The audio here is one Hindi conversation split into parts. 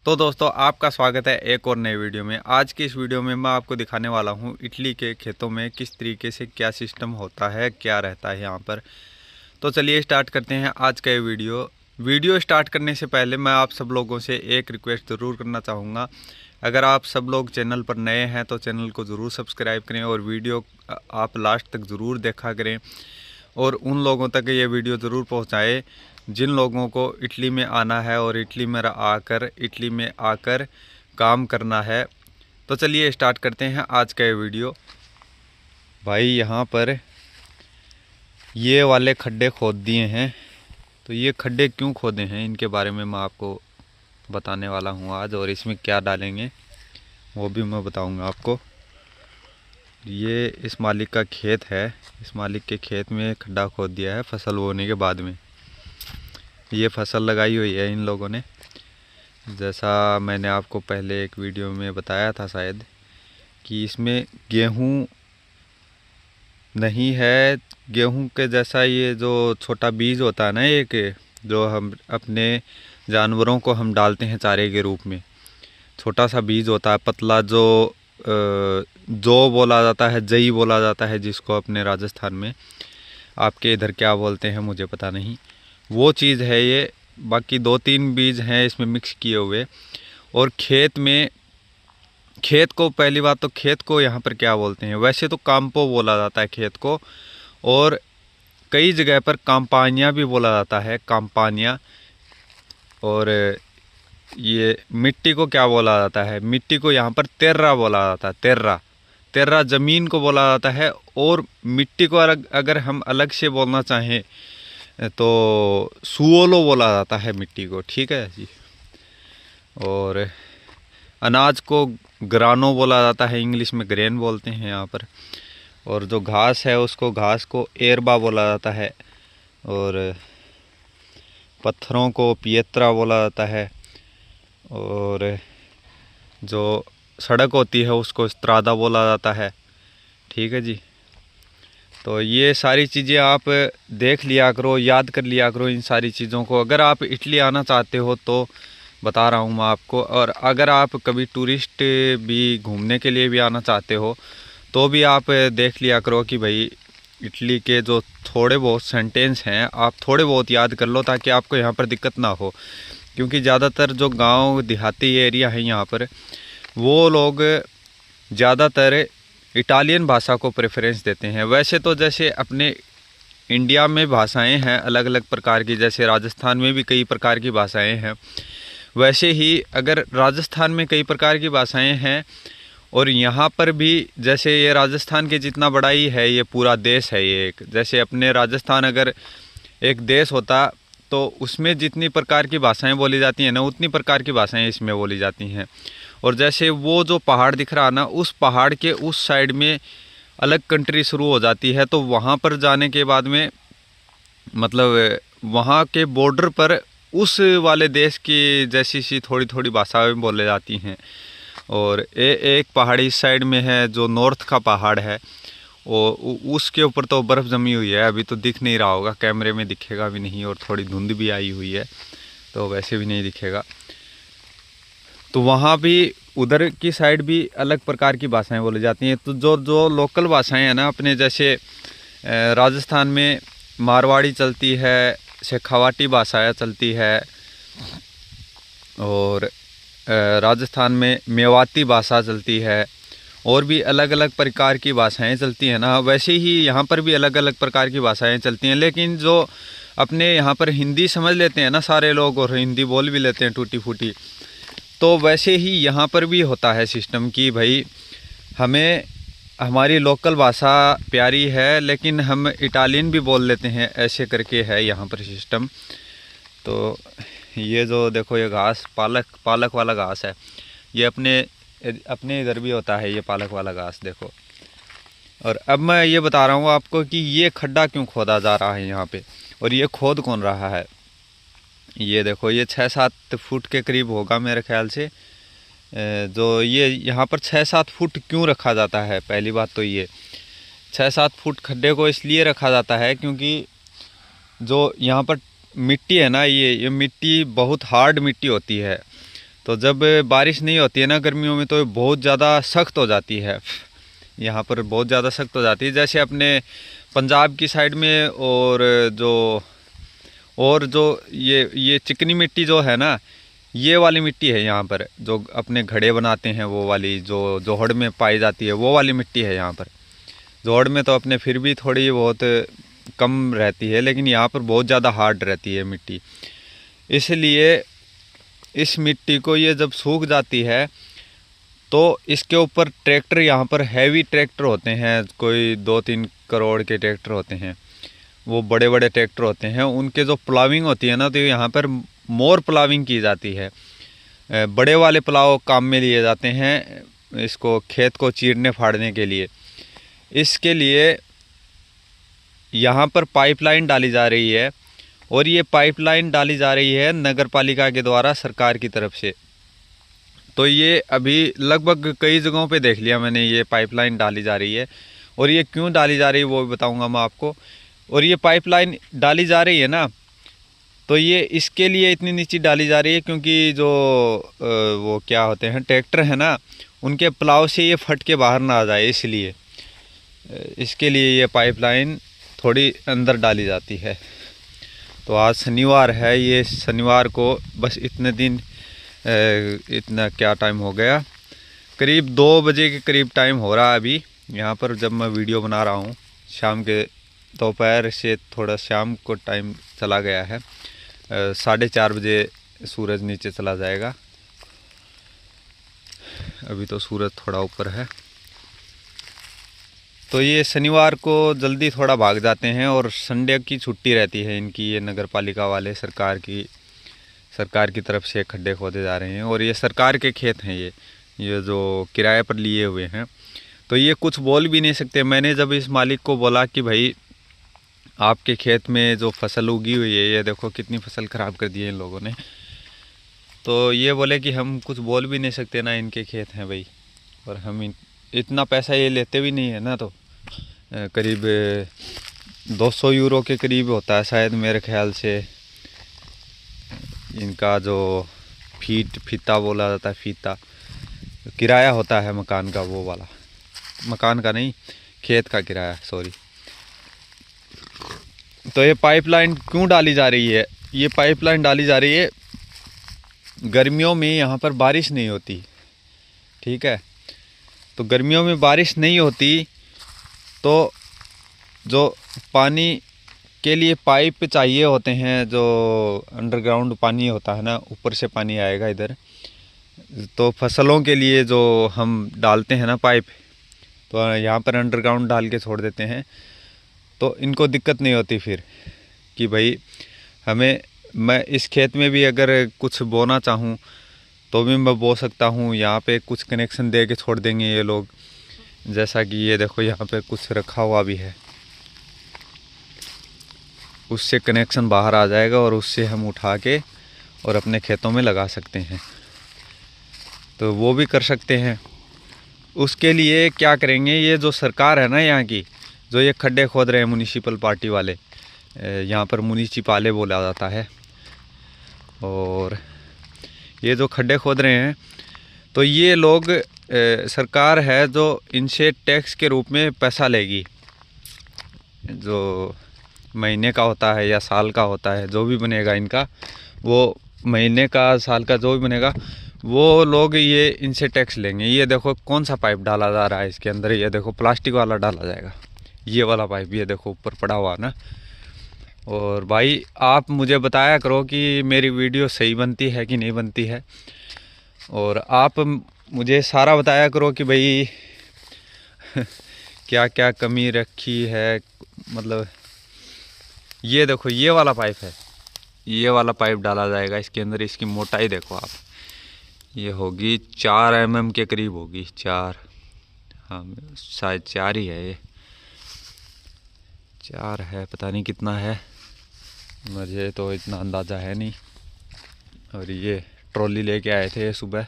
तो दोस्तों आपका स्वागत है एक और नए वीडियो में। आज की इस वीडियो में मैं आपको दिखाने वाला हूं इटली के खेतों में किस तरीके से क्या सिस्टम होता है, क्या रहता है यहाँ पर। तो चलिए स्टार्ट करते हैं आज का ये वीडियो स्टार्ट करने से पहले मैं आप सब लोगों से एक रिक्वेस्ट ज़रूर करना चाहूँगा। अगर आप सब लोग चैनल पर नए हैं तो चैनल को ज़रूर सब्सक्राइब करें और वीडियो आप लास्ट तक ज़रूर देखा करें और उन लोगों तक ये वीडियो ज़रूर पहुँचाएँ जिन लोगों को इटली में आना है और इटली में आकर काम करना है। तो चलिए स्टार्ट करते हैं आज का ये वीडियो। भाई यहाँ पर ये वाले खड्डे खोद दिए हैं, तो ये खड्डे क्यों खोदे हैं इनके बारे में मैं आपको बताने वाला हूँ आज, और इसमें क्या डालेंगे वो भी मैं बताऊँगा आपको। ये इस मालिक का खेत है, इस मालिक के खेत में खड्डा खोद दिया है फसल बोने के बाद में। ये फसल लगाई हुई है इन लोगों ने, जैसा मैंने आपको पहले एक वीडियो में बताया था शायद, कि इसमें गेहूं नहीं है। गेहूं के जैसा ये जो छोटा बीज होता है ना, एक जो हम अपने जानवरों को हम डालते हैं चारे के रूप में, छोटा सा बीज होता है पतला, जो बोला जाता है, जई बोला जाता है जिसको अपने राजस्थान में। आपके इधर क्या बोलते हैं मुझे पता नहीं, वो चीज़ है ये। बाकी 2-3 बीज हैं इसमें मिक्स किए हुए। और खेत को पहली बात तो खेत को यहाँ पर क्या बोलते हैं, वैसे तो काम्पो बोला जाता है खेत को, और कई जगह पर काम्पानिया भी बोला जाता है, काम्पानिया। और ये मिट्टी को क्या बोला जाता है, मिट्टी को यहाँ पर तेर्रा बोला जाता है, तेर्रा ज़मीन को बोला जाता है। और मिट्टी को अगर हम अलग से बोलना चाहें तो सुओलो बोला जाता है मिट्टी को, ठीक है जी। और अनाज को ग्रानो बोला जाता है, इंग्लिश में ग्रेन बोलते हैं यहाँ पर। और जो घास है उसको घास को एरबा बोला जाता है। और पत्थरों को पिएत्रा बोला जाता है। और जो सड़क होती है उसको स्त्रादा बोला जाता है, ठीक है जी। तो ये सारी चीज़ें आप देख लिया करो, याद कर लिया करो इन सारी चीज़ों को। अगर आप इटली आना चाहते हो तो बता रहा हूँ मैं आपको, और अगर आप कभी टूरिस्ट भी घूमने के लिए भी आना चाहते हो तो भी आप देख लिया करो कि भाई इटली के जो थोड़े बहुत सेंटेंस हैं आप थोड़े बहुत याद कर लो, ताकि आपको यहाँ पर दिक्कत ना हो। क्योंकि ज़्यादातर जो गांव देहाती एरिया है यहाँ पर, वो लोग ज़्यादातर इटालियन भाषा को प्रेफरेंस देते हैं। वैसे तो जैसे अपने इंडिया में भाषाएं हैं अलग अलग प्रकार की, जैसे राजस्थान में भी कई प्रकार की भाषाएं हैं, वैसे ही अगर राजस्थान में कई प्रकार की भाषाएं हैं और यहाँ पर भी, जैसे ये राजस्थान के जितना बड़ा ही है ये पूरा देश है ये एक, जैसे अपने राजस्थान अगर एक देश होता तो उसमें जितनी प्रकार की भाषाएं बोली जाती हैं ना, उतनी प्रकार की भाषाएं इसमें बोली जाती हैं। और जैसे वो जो पहाड़ दिख रहा ना, उस पहाड़ के उस साइड में अलग कंट्री शुरू हो जाती है, तो वहाँ पर जाने के बाद में मतलब वहाँ के बॉर्डर पर उस वाले देश की जैसी सी थोड़ी थोड़ी भाषाएं बोले जाती हैं। और एक पहाड़ी इस साइड में है जो नॉर्थ का पहाड़ है, और उसके ऊपर तो बर्फ़ जमी हुई है, अभी तो दिख नहीं रहा होगा, कैमरे में दिखेगा भी नहीं, और थोड़ी धुंध भी आई हुई है तो वैसे भी नहीं दिखेगा। तो वहाँ भी उधर की साइड भी अलग प्रकार की भाषाएं बोली जाती हैं। तो जो जो लोकल भाषाएं हैं ना अपने, जैसे राजस्थान में मारवाड़ी चलती है, शेखावाटी भाषाएं चलती है, और राजस्थान में मेवाती भाषा चलती है, और भी अलग अलग प्रकार की भाषाएं चलती हैं ना, वैसे ही यहाँ पर भी अलग अलग प्रकार की भाषाएं चलती हैं। लेकिन जो अपने यहाँ पर हिंदी समझ लेते हैं ना सारे लोग, और हिंदी बोल भी लेते हैं टूटी फूटी, तो वैसे ही यहाँ पर भी होता है सिस्टम कि भाई हमें हमारी लोकल भाषा प्यारी है लेकिन हम इटालियन भी बोल लेते हैं, ऐसे करके है यहाँ पर सिस्टम। तो ये जो देखो ये घास पालक वाला घास है, ये अपने इधर भी होता है ये पालक वाला घास, देखो। और अब मैं ये बता रहा हूँ आपको कि ये खड्डा क्यों खोदा जा रहा है यहाँ पे, और ये खोद कौन रहा है। ये देखो ये 6-7 फुट के करीब होगा मेरे ख्याल से। जो ये यहाँ पर 6-7 फुट क्यों रखा जाता है, पहली बात तो ये 6-7 फुट खड्डे को इसलिए रखा जाता है क्योंकि जो यहाँ पर मिट्टी है ना, ये मिट्टी बहुत हार्ड मिट्टी होती है। तो जब बारिश नहीं होती है ना गर्मियों में, तो बहुत ज़्यादा सख्त हो जाती है, यहाँ पर बहुत ज़्यादा सख्त हो जाती है। जैसे अपने पंजाब की साइड में और जो ये चिकनी मिट्टी जो है ना, ये वाली मिट्टी है यहाँ पर, जो अपने घड़े बनाते हैं वो वाली, जो जोहड़ में पाई जाती है वो वाली मिट्टी है यहाँ पर। जोहड़ में तो अपने फिर भी थोड़ी बहुत कम रहती है, लेकिन यहाँ पर बहुत ज़्यादा हार्ड रहती है मिट्टी। इसलिए इस मिट्टी को ये जब सूख जाती है तो इसके ऊपर ट्रैक्टर, यहाँ पर हैवी ट्रैक्टर होते हैं, कोई 2-3 करोड़ के ट्रैक्टर होते हैं, वो बड़े बड़े ट्रैक्टर होते हैं, उनके जो प्लाविंग होती है ना, तो यहाँ पर मोर प्लाविंग की जाती है। बड़े वाले प्लाव काम में लिए जाते हैं इसको खेत को चीरने फाड़ने के लिए। इसके लिए यहाँ पर पाइपलाइन डाली जा रही है, और ये पाइपलाइन डाली जा रही है नगर पालिका के द्वारा, सरकार की तरफ से। तो ये अभी लगभग कई जगहों पे देख लिया मैंने, ये पाइपलाइन डाली जा रही है। और ये क्यों डाली जा रही है वो भी बताऊंगा मैं आपको। और ये पाइपलाइन डाली जा रही है ना, तो ये इसके लिए इतनी नीचे डाली जा रही है क्योंकि जो वो क्या होते हैं ट्रैक्टर है ना, उनके प्लाव से ये फट के बाहर ना आ जाए, इसलिए इसके लिए ये पाइपलाइन थोड़ी अंदर डाली जाती है। तो आज शनिवार है, ये शनिवार को बस इतने दिन, इतना क्या टाइम हो गया, करीब 2 बजे के करीब टाइम हो रहा है अभी यहाँ पर जब मैं वीडियो बना रहा हूँ। शाम के दोपहर से थोड़ा शाम को टाइम चला गया है, 4:30 बजे सूरज नीचे चला जाएगा। अभी तो सूरज थोड़ा ऊपर है। तो ये शनिवार को जल्दी थोड़ा भाग जाते हैं, और संडे की छुट्टी रहती है इनकी, ये नगर पालिका वाले सरकार की तरफ से खड्डे खोदे जा रहे हैं। और ये सरकार के खेत हैं, ये जो किराए पर लिए हुए हैं, तो ये कुछ बोल भी नहीं सकते। मैंने जब इस मालिक को बोला कि भाई आपके खेत में जो फसल उगी हुई है, ये देखो कितनी फसल ख़राब कर दी है इन लोगों ने, तो ये बोले कि हम कुछ बोल भी नहीं सकते ना, इनके खेत हैं भाई, और हम इतना पैसा ये लेते भी नहीं है ना। तो करीब 200 यूरो के करीब होता है शायद मेरे ख्याल से इनका जो फीता बोला जाता है, फीता किराया होता है मकान का, वो वाला, मकान का नहीं, खेत का किराया, सॉरी। तो ये पाइपलाइन क्यों डाली जा रही है? ये पाइपलाइन डाली जा रही है, गर्मियों में यहाँ पर बारिश नहीं होती, ठीक है। तो गर्मियों में बारिश नहीं होती तो जो पानी के लिए पाइप चाहिए होते हैं, जो अंडरग्राउंड पानी होता है ना, ऊपर से पानी आएगा इधर, तो फसलों के लिए जो हम डालते हैं ना पाइप, तो यहाँ पर अंडरग्राउंड डाल के छोड़ देते हैं, तो इनको दिक्कत नहीं होती फिर कि भाई मैं इस खेत में भी अगर कुछ बोना चाहूँ तो भी मैं बो सकता हूँ। यहाँ पे कुछ कनेक्शन दे के छोड़ देंगे ये लोग, जैसा कि ये देखो यहाँ पे कुछ रखा हुआ भी है, उससे कनेक्शन बाहर आ जाएगा और उससे हम उठा के और अपने खेतों में लगा सकते हैं। तो वो भी कर सकते हैं। उसके लिए क्या करेंगे, ये जो सरकार है ना यहाँ की, जो ये खड्डे खोद रहे हैं म्युनिसिपल पार्टी वाले, यहाँ पर म्युनिसिपाले बोला जाता है, और ये जो खड्डे खोद रहे हैं, तो ये लोग सरकार है जो इनसे टैक्स के रूप में पैसा लेगी, जो महीने का होता है या साल का होता है, जो भी बनेगा इनका, वो महीने का साल का जो भी बनेगा, वो लोग ये इनसे टैक्स लेंगे। ये देखो कौन सा पाइप डाला जा रहा है इसके अंदर, ये देखो प्लास्टिक वाला डाला जाएगा, ये वाला पाइप, ये देखो ऊपर पड़ा हुआ ना। और भाई आप मुझे बताया करो कि मेरी वीडियो सही बनती है कि नहीं बनती है, और आप मुझे सारा बताया करो कि भाई क्या क्या कमी रखी है। मतलब ये देखो ये वाला पाइप है, ये वाला पाइप डाला जाएगा इसके अंदर। इसकी मोटाई देखो आप, ये होगी 4 mm के करीब होगी, 4, हाँ शायद 4 ही है, ये 4 है, पता नहीं कितना है, मुझे तो इतना अंदाज़ा है नहीं। और ये ट्रॉली लेके आए थे सुबह,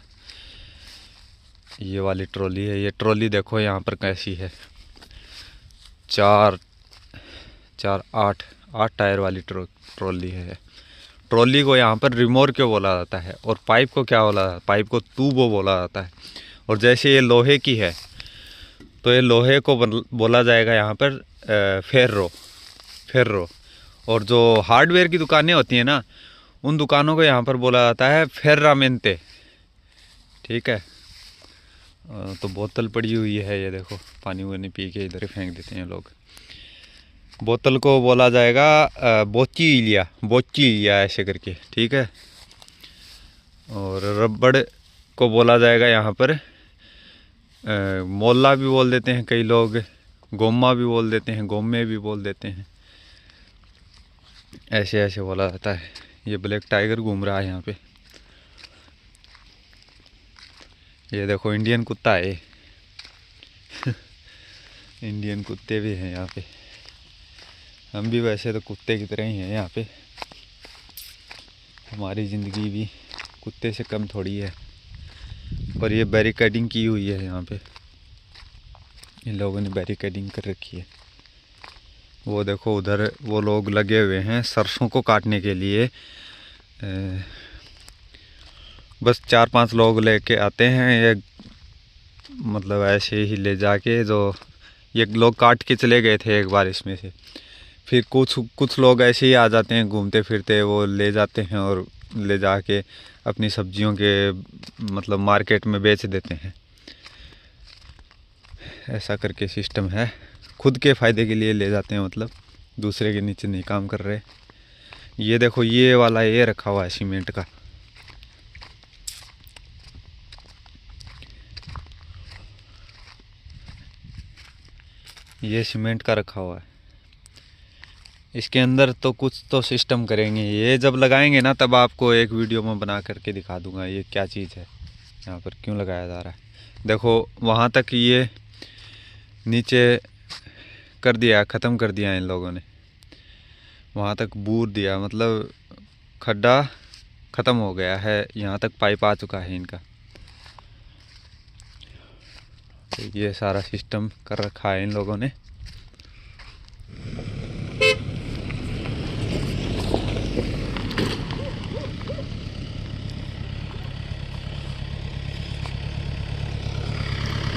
ये वाली ट्रॉली है। ये ट्रॉली देखो यहाँ पर कैसी है, 4 8 टायर वाली ट्रॉली है। ट्रॉली को यहाँ पर रिमोर क्यों बोला जाता है, और पाइप को क्या बोला जाता है, पाइप को तूबो बोला जाता है। और जैसे ये लोहे की है तो ये लोहे को बोला जाएगा यहाँ पर फेर्रो। और जो हार्डवेयर की दुकानें होती हैं ना, उन दुकानों को यहाँ पर बोला जाता है फेर्रामेंते। ठीक है। तो बोतल पड़ी हुई है, ये देखो, पानी वानी पी के इधर ही फेंक देते हैं लोग। बोतल को बोला जाएगा बोच्चीलिया ऐसे करके। ठीक है। और रबड़ को बोला जाएगा यहाँ पर मोला भी बोल देते हैं कई लोग, गोम्मा भी बोल देते हैं, गोम्मे भी बोल देते हैं, ऐसे ऐसे बोला जाता है। ये ब्लैक टाइगर घूम रहा है यहाँ पे, ये देखो इंडियन कुत्ता है। इंडियन कुत्ते भी हैं यहाँ पे। हम भी वैसे तो कुत्ते की तरह ही हैं यहाँ पे, हमारी ज़िंदगी भी कुत्ते से कम थोड़ी है। पर ये बैरिकेडिंग की हुई है यहाँ पे, इन लोगों ने बैरिकेडिंग कर रखी है। वो देखो उधर वो लोग लगे हुए हैं सरसों को काटने के लिए। बस 4-5 लोग लेके आते हैं, ये मतलब ऐसे ही ले जाके, जो ये लोग काट के चले गए थे एक बार इसमें से, फिर कुछ लोग ऐसे ही आ जाते हैं घूमते फिरते, वो ले जाते हैं और ले जाके अपनी सब्जियों के मतलब मार्केट में बेच देते हैं। ऐसा करके सिस्टम है, खुद के फ़ायदे के लिए ले जाते हैं, मतलब दूसरे के नीचे नहीं काम कर रहे। ये देखो ये वाला ये रखा हुआ है सीमेंट का, ये सीमेंट का रखा हुआ है। इसके अंदर तो कुछ तो सिस्टम करेंगे, ये जब लगाएंगे ना तब आपको एक वीडियो में बना करके दिखा दूंगा ये क्या चीज़ है, यहाँ पर क्यों लगाया जा रहा है। देखो वहाँ तक ये नीचे कर दिया, ख़त्म कर दिया इन लोगों ने, वहाँ तक बूर दिया, मतलब खड्डा ख़त्म हो गया है, यहाँ तक पाइप आ चुका है इनका। तो ये सारा सिस्टम कर रखा है इन लोगों ने।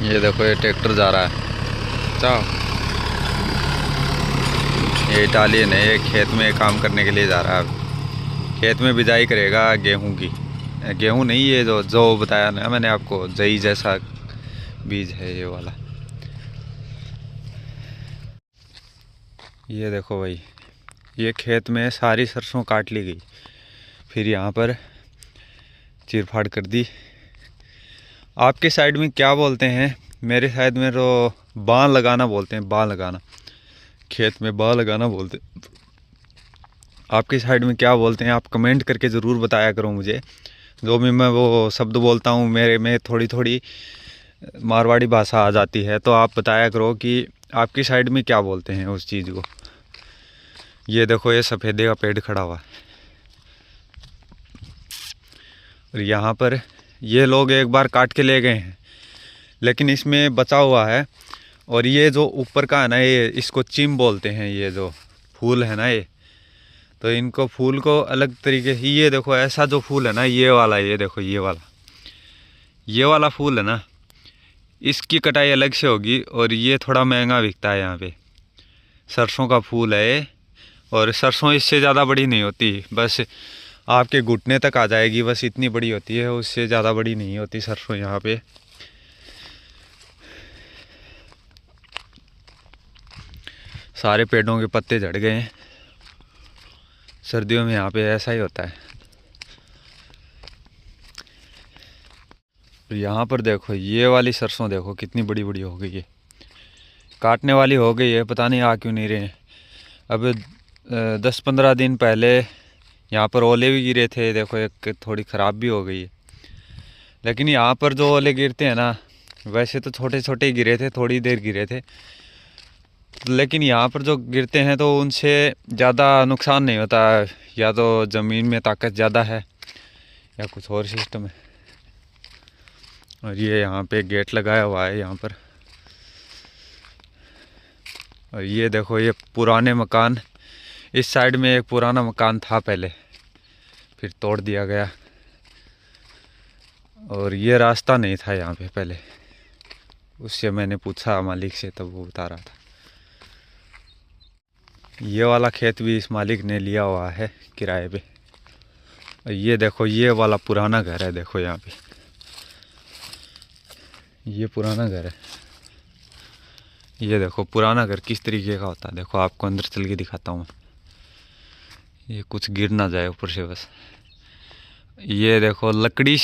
ये देखो ये ट्रैक्टर जा रहा है, चाओ ये इटालियन है, ये खेत में काम करने के लिए जा रहा है। अब खेत में बिजाई करेगा गेहूं की, गेहूं नहीं, ये जो बताया ना मैंने आपको, जई जैसा बीज है ये वाला। ये देखो भाई, ये खेत में सारी सरसों काट ली गई, फिर यहाँ पर चीर फाड़ कर दी। आपके साइड में क्या बोलते हैं? मेरे साइड में तो बाँ लगाना बोलते हैं, बाँ लगाना, खेत में बाँ लगाना बोलते। आपके साइड में क्या बोलते हैं? आप कमेंट करके ज़रूर बताया करो मुझे। जो भी मैं वो शब्द बोलता हूँ मेरे में थोड़ी थोड़ी मारवाड़ी भाषा आ जाती है, तो आप बताया करो कि आपकी साइड में क्या बोलते हैं उस चीज़ को। ये देखो ये सफ़ेदे का पेड़ खड़ा हुआ है, और यहाँ पर ये लोग एक बार काट के ले गए हैं, लेकिन इसमें बचा हुआ है। और ये जो ऊपर का है ना, ये इसको चिम बोलते हैं, ये जो फूल है ना ये, तो इनको फूल को अलग तरीके से, ये देखो ऐसा जो फूल है ना, ये वाला, ये देखो ये वाला फूल है ना, इसकी कटाई अलग से होगी, और ये थोड़ा महंगा बिकता है यहाँ पे। सरसों का फूल है ये, और सरसों इससे ज़्यादा बड़ी नहीं होती, बस आपके घुटने तक आ जाएगी, बस इतनी बड़ी होती है, उससे ज़्यादा बड़ी नहीं होती सरसों यहाँ पे। सारे पेड़ों के पत्ते झड़ गए हैं, सर्दियों में यहाँ पे ऐसा ही होता है। यहाँ पर देखो ये वाली सरसों देखो कितनी बड़ी बड़ी हो गई है, काटने वाली हो गई है, पता नहीं आ क्यों नहीं रहे। अब 10-15 दिन पहले यहाँ पर ओले भी गिरे थे, देखो एक थोड़ी ख़राब भी हो गई है। लेकिन यहाँ पर जो ओले गिरते हैं ना, वैसे तो छोटे छोटे ही गिरे थे, थोड़ी देर गिरे थे, लेकिन यहाँ पर जो गिरते हैं तो उनसे ज़्यादा नुकसान नहीं होता, या तो ज़मीन में ताकत ज़्यादा है या कुछ और सिस्टम है। और ये यहाँ पे गेट लगाया हुआ है यहाँ पर, और ये देखो ये पुराने मकान, इस साइड में एक पुराना मकान था पहले, फिर तोड़ दिया गया। और ये रास्ता नहीं था यहाँ पे पहले, उससे मैंने पूछा मालिक से, तब वो बता रहा था। ये वाला खेत भी इस मालिक ने लिया हुआ है किराए पे। और ये देखो, ये वाला पुराना घर है, देखो यहाँ पे ये पुराना घर है। ये देखो पुराना घर किस तरीके का होता है, देखो आपको अंदर चल के दिखाता हूँ। ये कुछ गिर ना जाए ऊपर से बस। ये देखो लकड़ी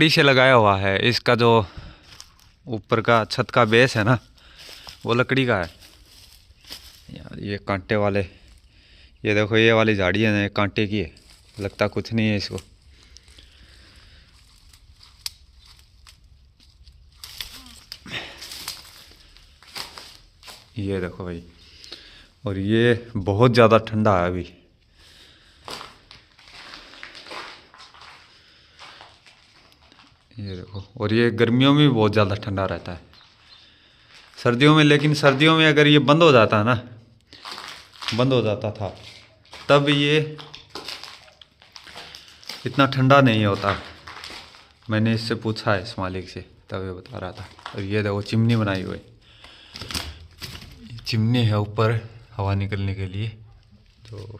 से लगाया हुआ है। इसका जो ऊपर का छत का बेस है ना, वो लकड़ी का है यार। ये कांटे वाले, ये देखो ये वाली झाड़ी है ना, कांटे की है, लगता कुछ नहीं है इसको। ये देखो भाई, और ये बहुत ज़्यादा ठंडा है अभी। ये देखो, और ये गर्मियों में भी बहुत ज़्यादा ठंडा रहता है, सर्दियों में। लेकिन सर्दियों में अगर ये बंद हो जाता है ना, बंद हो जाता था, तब ये इतना ठंडा नहीं होता। मैंने इससे पूछा है, इस मालिक से, तब ये बता रहा था। और ये देखो चिमनी बनाई हुई, चिमनी है ऊपर हवा निकलने के लिए, जो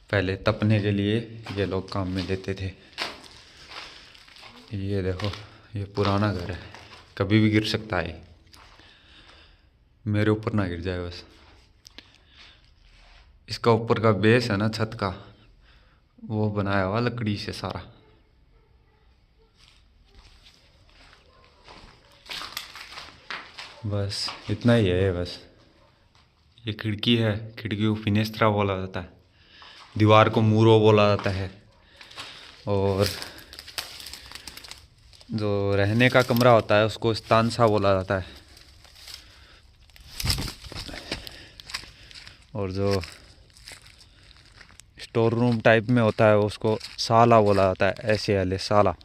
पहले तपने के लिए ये लोग काम में लेते थे। ये देखो, ये पुराना घर है, कभी भी गिर सकता है। मेरे ऊपर ना गिर जाए बस। इसका ऊपर का बेस है ना छत का, वो बनाया हुआ लकड़ी से सारा। बस इतना ही है बस। ये खिड़की है, खिड़की को फिनेस्त्रा बोला जाता है, दीवार को मूरो बोला जाता है। और जो रहने का कमरा होता है उसको स्तानसा बोला जाता है। और जो स्टोर रूम टाइप में होता है उसको साला बोला जाता है, ऐसे वाले साला।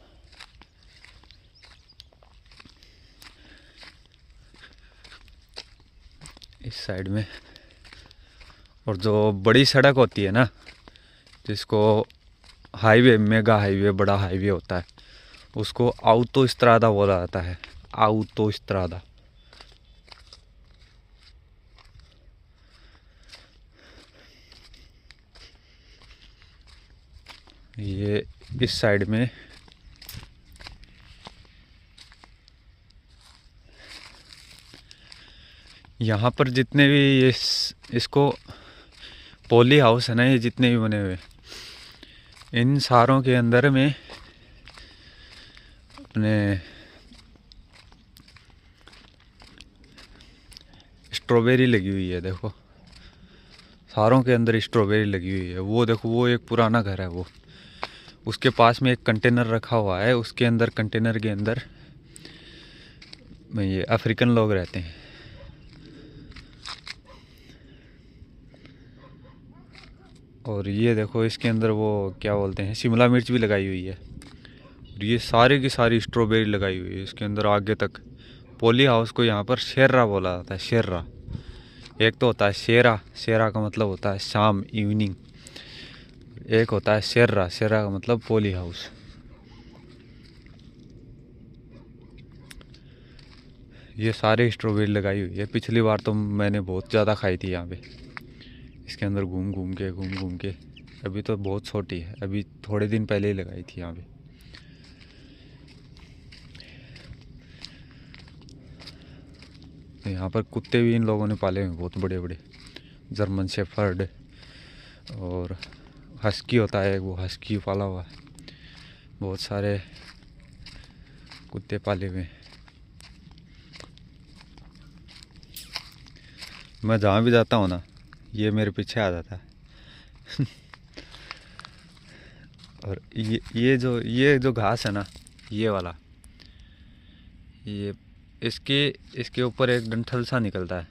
इस साइड में। और जो बड़ी सड़क होती है ना, जिसको हाईवे, मेगा हाईवे, बड़ा हाईवे होता है, उसको ऑटोस्ट्रादा बोला जाता है, ऑटोस्ट्रादा। ये इस साइड में यहाँ पर जितने भी इसको पॉली हाउस है ना, ये जितने भी बने हुए, इन सारों के अंदर में अपने स्ट्रॉबेरी लगी हुई है। देखो सारों के अंदर स्ट्रॉबेरी लगी हुई है। वो देखो, वो एक पुराना घर है, वो उसके पास में एक कंटेनर रखा हुआ है, उसके अंदर, कंटेनर के अंदर में ये अफ्रीकन लोग रहते हैं। और ये देखो इसके अंदर वो क्या बोलते हैं, शिमला मिर्च भी लगाई हुई है। और ये सारी की सारी स्ट्रॉबेरी लगाई हुई है इसके अंदर आगे तक। पॉली हाउस को यहाँ पर शेर्रा बोला जाता है, शेर्रा। एक तो होता है शेरा, शेरा का मतलब होता है शाम, इवनिंग। एक होता है शेर्रा, शेर्रा का मतलब पॉली हाउस। ये सारे स्ट्रॉबेरी लगाई हुई है। पिछली बार तो मैंने बहुत ज़्यादा खाई थी यहाँ पे, इसके अंदर घूम घूम के। अभी तो बहुत छोटी है, अभी थोड़े दिन पहले ही लगाई थी यहाँ पे। यहाँ पर कुत्ते भी इन लोगों ने पाले हुए बहुत बड़े बड़े, जर्मन शेफर्ड और हस्की होता है, वो हस्की पाला हुआ है। बहुत सारे कुत्ते पाले हुए। मैं जहाँ भी जाता हूँ ना, ये मेरे पीछे आ जाता है। और ये जो घास है ना, ये वाला, ये इसके ऊपर एक डंठल सा निकलता है,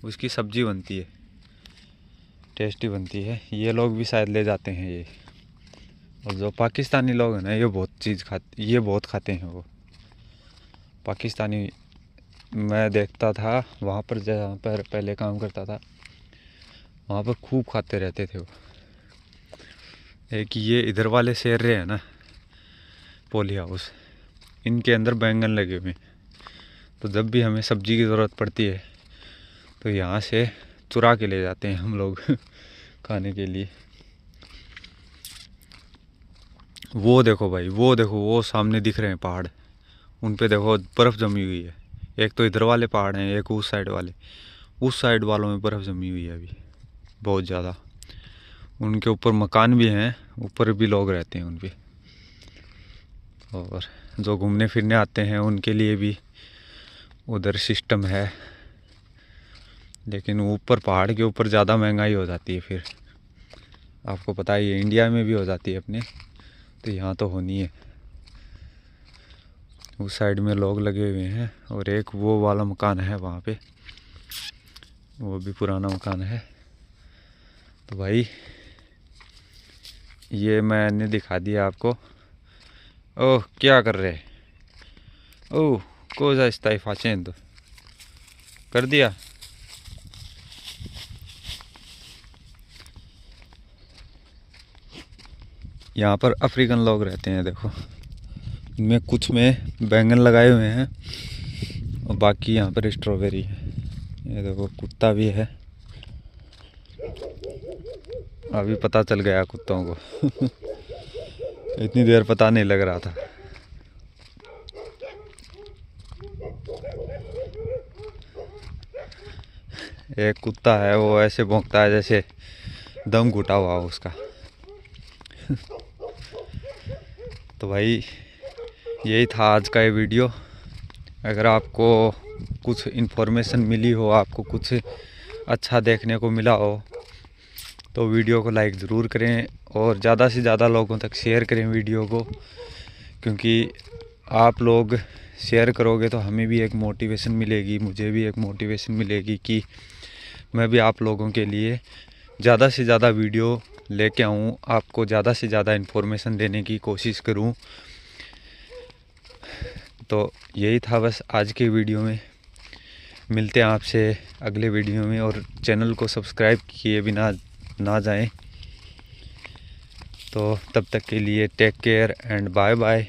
उसकी सब्जी बनती है, टेस्टी बनती है। ये लोग भी शायद ले जाते हैं ये। और जो पाकिस्तानी लोग हैं ना, ये बहुत खाते हैं वो पाकिस्तानी। मैं देखता था वहाँ पर, जहाँ पर पहले काम करता था, वहाँ पर खूब खाते रहते थे वो। एक ये इधर वाले शेर हैं ना, पोली हाउस, इनके अंदर बैंगन लगे हुए हैं। तो जब भी हमें सब्जी की ज़रूरत पड़ती है तो यहाँ से चुरा के ले जाते हैं हम लोग खाने के लिए। वो देखो भाई, वो देखो, वो सामने दिख रहे हैं पहाड़, उन पे देखो बर्फ़ जमी हुई है। एक तो इधर वाले पहाड़ हैं, एक उस साइड वाले, उस साइड वालों में बर्फ़ जमी हुई है अभी बहुत ज़्यादा। उनके ऊपर मकान भी हैं, ऊपर भी लोग रहते हैं उन पे। और जो घूमने फिरने आते हैं उनके लिए भी उधर सिस्टम है, लेकिन ऊपर पहाड़ के ऊपर ज़्यादा महंगाई हो जाती है। फिर आपको पता ही है, इंडिया में भी हो जाती है अपने, तो यहाँ तो होनी है। उस साइड में लोग लगे हुए हैं और एक वो वाला मकान है वहाँ पे, वो भी पुराना मकान है। तो भाई ये मैंने दिखा दिया आपको। ओह क्या कर रहे, ओह कोजा इस्तीफा चेंज कर दिया। यहाँ पर अफ्रीकन लोग रहते हैं, देखो इनमें कुछ में बैंगन लगाए हुए हैं और बाकी यहाँ पर स्ट्रॉबेरी है। ये देखो कुत्ता भी है, अभी पता चल गया कुत्तों को इतनी देर पता नहीं लग रहा था। एक कुत्ता है वो ऐसे भौंकता है जैसे दम घुटा हुआ हो उसका तो भाई यही था आज का ये वीडियो। अगर आपको कुछ इन्फॉर्मेशन मिली हो, आपको कुछ अच्छा देखने को मिला हो, तो वीडियो को लाइक ज़रूर करें और ज़्यादा से ज़्यादा लोगों तक शेयर करें वीडियो को, क्योंकि आप लोग शेयर करोगे तो हमें भी एक मोटिवेशन मिलेगी, मुझे भी एक मोटिवेशन मिलेगी कि मैं भी आप लोगों के लिए ज़्यादा से ज़्यादा वीडियो लेके आऊँ, आपको ज़्यादा से ज़्यादा इन्फॉर्मेशन देने की कोशिश करूँ। तो यही था बस आज के वीडियो में। मिलते हैं आपसे अगले वीडियो में, और चैनल को सब्सक्राइब किए बिना ना जाएं। तो तब तक के लिए take care and bye bye.